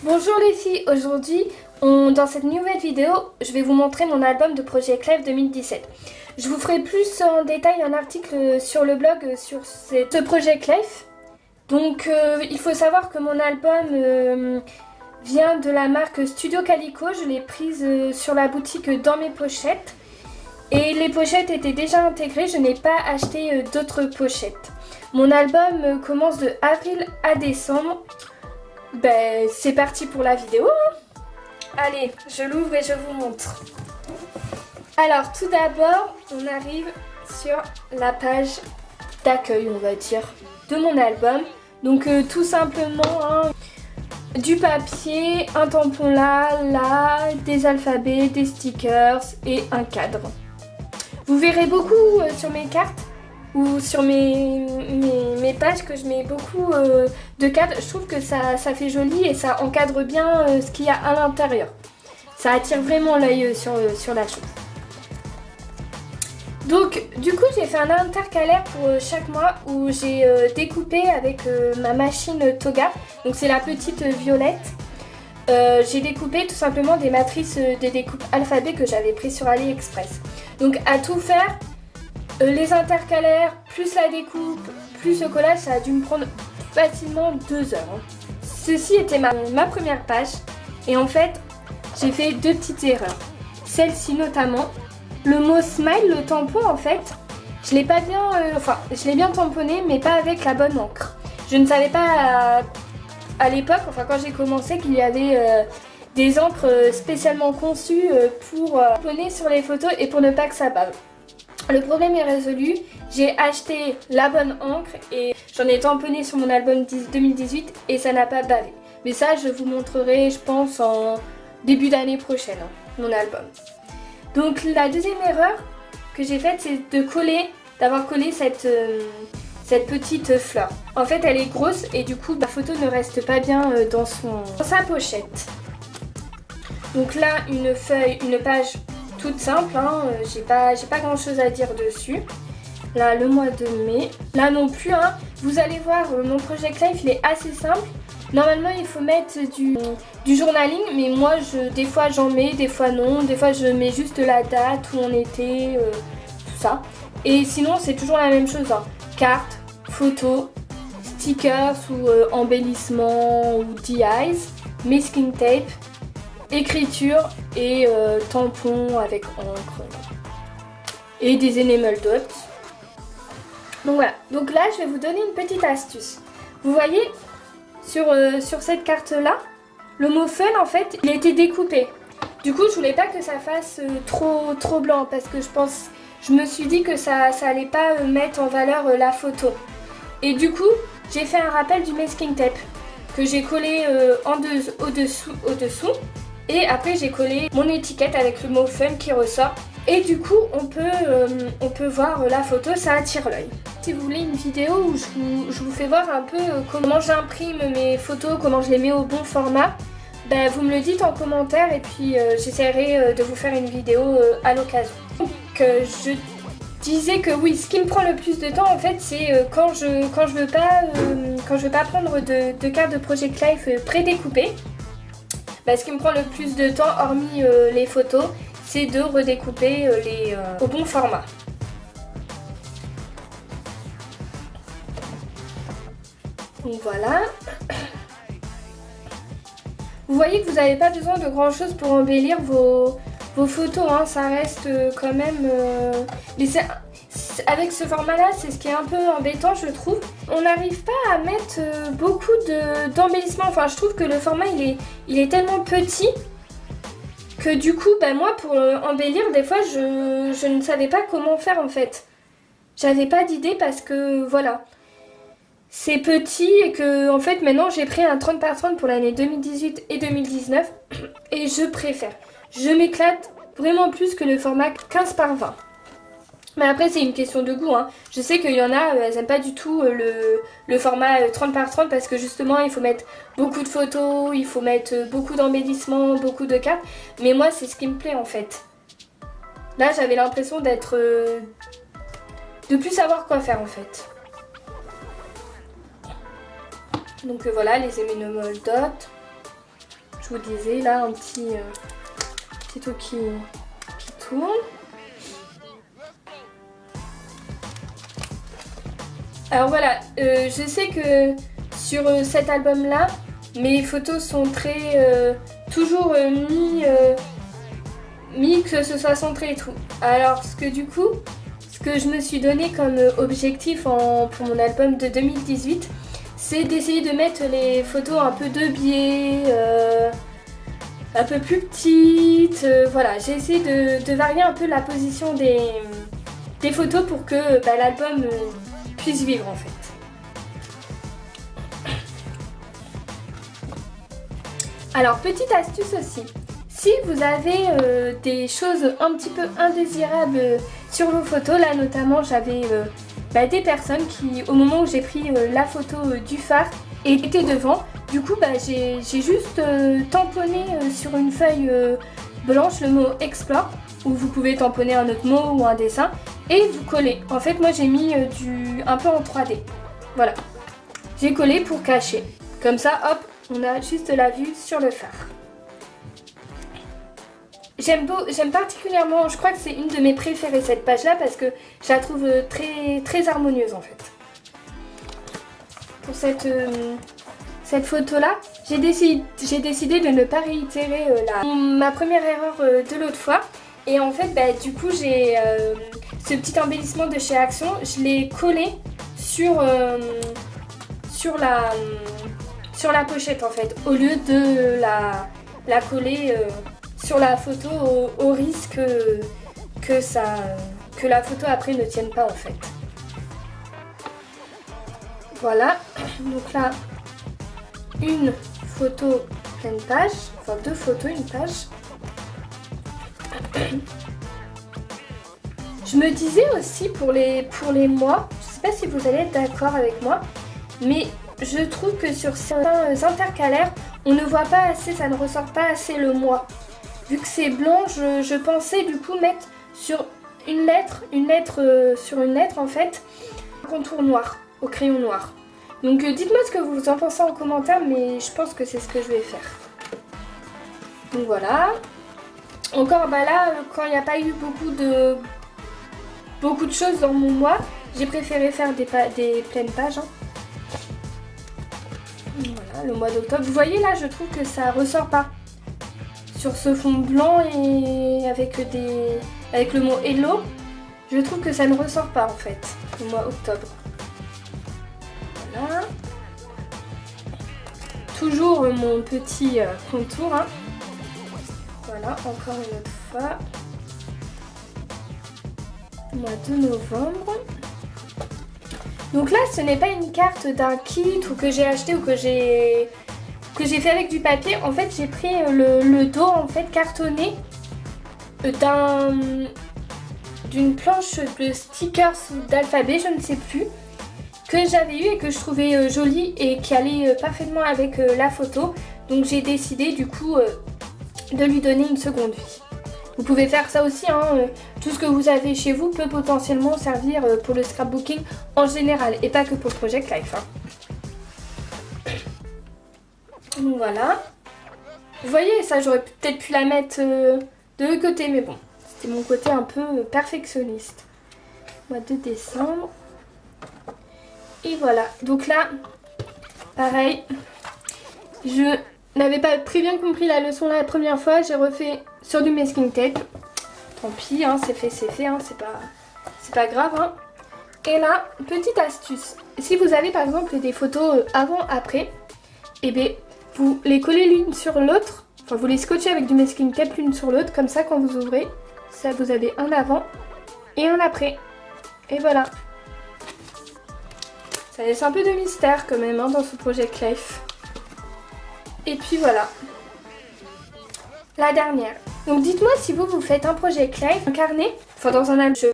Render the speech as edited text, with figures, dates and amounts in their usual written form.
Bonjour les filles, aujourd'hui dans cette nouvelle vidéo je vais vous montrer mon album de Project Life 2017. Je vous ferai plus en détail un article sur le blog sur ce Project Life. Donc il faut savoir que mon album vient de la marque Studio Calico, je l'ai prise sur la boutique dans mes pochettes. Et les pochettes étaient déjà intégrées, je n'ai pas acheté d'autres pochettes. Mon album commence de avril à décembre. Ben, c'est parti pour la vidéo. Allez, je l'ouvre et je vous montre. Alors, tout d'abord, on arrive sur la page d'accueil, on va dire, de mon album. Donc, tout simplement, du papier, un tampon là, des alphabets, des stickers et un cadre. Vous verrez beaucoup sur mes cartes ou sur mes pages que je mets beaucoup de cadres. Je trouve que ça fait joli et ça encadre bien ce qu'il y a à l'intérieur. Ça attire vraiment l'œil sur la chose. Donc du coup j'ai fait un intercalaire pour chaque mois où j'ai découpé avec ma machine Toga. Donc c'est la petite violette. J'ai découpé tout simplement des matrices de découpe alphabet que j'avais pris sur AliExpress. Donc à tout faire, les intercalaires, plus la découpe, plus le collage, ça a dû me prendre facilement 2 heures. Ceci était ma première page et en fait, j'ai fait 2 petites erreurs. Celle-ci notamment, le mot smile, le tampon en fait, je l'ai pas bien, je l'ai bien tamponné mais pas avec la bonne encre. Je ne savais pas à l'époque, quand j'ai commencé, qu'il y avait des encres spécialement conçues pour tamponner sur les photos et pour ne pas que ça bave. Le problème est résolu, j'ai acheté la bonne encre et j'en ai tamponné sur mon album 2018 et ça n'a pas bavé. Mais ça, je vous montrerai, je pense, en début d'année prochaine, mon album. Donc la deuxième erreur que j'ai faite, c'est d'avoir collé cette petite fleur. En fait, elle est grosse et du coup, la photo ne reste pas bien dans sa pochette. Donc là, une page toute simple, j'ai pas grand chose à dire dessus. Là, le mois de mai. Là non plus, vous allez voir, mon Project Life, il est assez simple. Normalement, il faut mettre du journaling, mais moi, des fois, j'en mets, des fois non. Des fois, je mets juste la date, où on était, tout ça. Et sinon, c'est toujours la même chose. Cartes, photos, stickers ou embellissements ou DIs, masking tape, écriture et tampons avec encre et des enamel dots. Donc voilà, donc là je vais vous donner une petite astuce. Vous voyez sur cette carte là, le mot fun en fait il a été découpé. Du coup je voulais pas que ça fasse trop blanc parce que je me suis dit que ça allait pas mettre en valeur la photo. Et du coup j'ai fait un rappel du masking tape que j'ai collé au-dessous. Et après j'ai collé mon étiquette avec le mot fun qui ressort. Et du coup on peut voir la photo, ça attire l'œil. Si vous voulez une vidéo où je vous fais voir un peu comment j'imprime mes photos, comment je les mets au bon format, ben, vous me le dites en commentaire et puis j'essaierai de vous faire une vidéo à l'occasion. Donc je disais que oui, ce qui me prend le plus de temps en fait c'est quand je veux pas prendre de carte de Project Life prédécoupée. Ce qui me prend le plus de temps, hormis les photos, c'est de redécouper au bon format. Donc voilà. Vous voyez que vous n'avez pas besoin de grand chose pour embellir vos photos, ça reste quand même... Avec ce format-là, c'est ce qui est un peu embêtant, je trouve. On n'arrive pas à mettre beaucoup d'embellissement. Enfin, je trouve que le format, il est tellement petit que du coup, moi, pour embellir, des fois, je ne savais pas comment faire, en fait. J'avais pas d'idée parce que, voilà, c'est petit et que, en fait, maintenant, j'ai pris un 30 par 30 pour l'année 2018 et 2019 et je préfère. Je m'éclate vraiment plus que le format 15 par 20. Mais après c'est une question de goût. Je sais qu'il y en a, elles n'aiment pas du tout le format 30 par 30 parce que justement il faut mettre beaucoup de photos, il faut mettre beaucoup d'embellissements, beaucoup de cartes. Mais moi c'est ce qui me plaît en fait. Là j'avais l'impression d'être... de plus savoir quoi faire en fait. Donc voilà les enamel dots. je vous disais, là, un petit truc qui tourne. Alors voilà, je sais que sur cet album-là, mes photos sont très... toujours mis que ce soit centré et tout. Alors ce que je me suis donné comme objectif pour mon album de 2018, c'est d'essayer de mettre les photos un peu de biais, un peu plus petites. Voilà, j'ai essayé de varier un peu la position des photos pour que l'album puisse vivre en fait. Alors petite astuce aussi, si vous avez des choses un petit peu indésirables sur vos photos, là notamment j'avais des personnes qui au moment où j'ai pris la photo du phare étaient devant, du coup j'ai juste tamponné sur une feuille blanche le mot Explore, ou vous pouvez tamponner un autre mot ou un dessin et vous collez. En fait moi j'ai mis un peu en 3D, voilà, j'ai collé pour cacher, comme ça hop, on a juste la vue sur le phare. J'aime particulièrement, je crois que c'est une de mes préférées cette page là parce que je la trouve très, très harmonieuse en fait. Pour cette photo là, j'ai décidé de ne pas réitérer ma première erreur de l'autre fois. Et en fait du coup j'ai ce petit embellissement de chez Action, je l'ai collé sur la pochette en fait, au lieu de la coller sur la photo au risque que la photo après ne tienne pas en fait. Voilà, donc là une photo pleine page, enfin 2 photos, une page. Je me disais aussi pour les mois, je sais pas si vous allez être d'accord avec moi, mais je trouve que sur certains intercalaires, on ne voit pas assez, ça ne ressort pas assez le mois. Vu que c'est blanc, je pensais du coup mettre sur une lettre en fait, un contour noir, au crayon noir. Donc dites-moi ce que vous en pensez en commentaire, mais je pense que c'est ce que je vais faire. Donc voilà. Encore là, quand il n'y a pas eu beaucoup de choses dans mon mois, j'ai préféré faire des pleines pages. Voilà, le mois d'octobre. Vous voyez là, je trouve que ça ressort pas. Sur ce fond blanc et avec le mot Hello, je trouve que ça ne ressort pas en fait, le mois octobre. Voilà. Toujours mon petit contour. Hein. Voilà, encore une autre fois. Mois de novembre. Donc là, ce n'est pas une carte d'un kit ou que j'ai acheté ou que j'ai fait avec du papier. En fait, j'ai pris le dos en fait cartonné d'une planche de stickers ou d'alphabet, je ne sais plus, que j'avais eu et que je trouvais jolie et qui allait parfaitement avec la photo. Donc j'ai décidé du coup de lui donner une seconde vie. Vous pouvez faire ça aussi, hein. Tout ce que vous avez chez vous peut potentiellement servir pour le scrapbooking en général et pas que pour Project Life. Hein. Donc voilà. Vous voyez, ça j'aurais peut-être pu la mettre de l'autre côté, mais bon, c'était mon côté un peu perfectionniste. Mois de décembre. Et voilà, donc là, pareil, je n'avais pas très bien compris la leçon la première fois, j'ai refait sur du masking tape. Tant pis, hein, c'est fait, hein, c'est pas grave. Hein. Et là, petite astuce, si vous avez par exemple des photos avant-après, et bien vous les collez l'une sur l'autre, enfin vous les scotchez avec du masking tape l'une sur l'autre, comme ça quand vous ouvrez, ça vous avez un avant et un après. Et voilà. Ça laisse un peu de mystère quand même hein, dans ce Project Life. Et puis voilà. La dernière. Donc dites-moi si vous faites un Project Life, un carnet, enfin dans un album.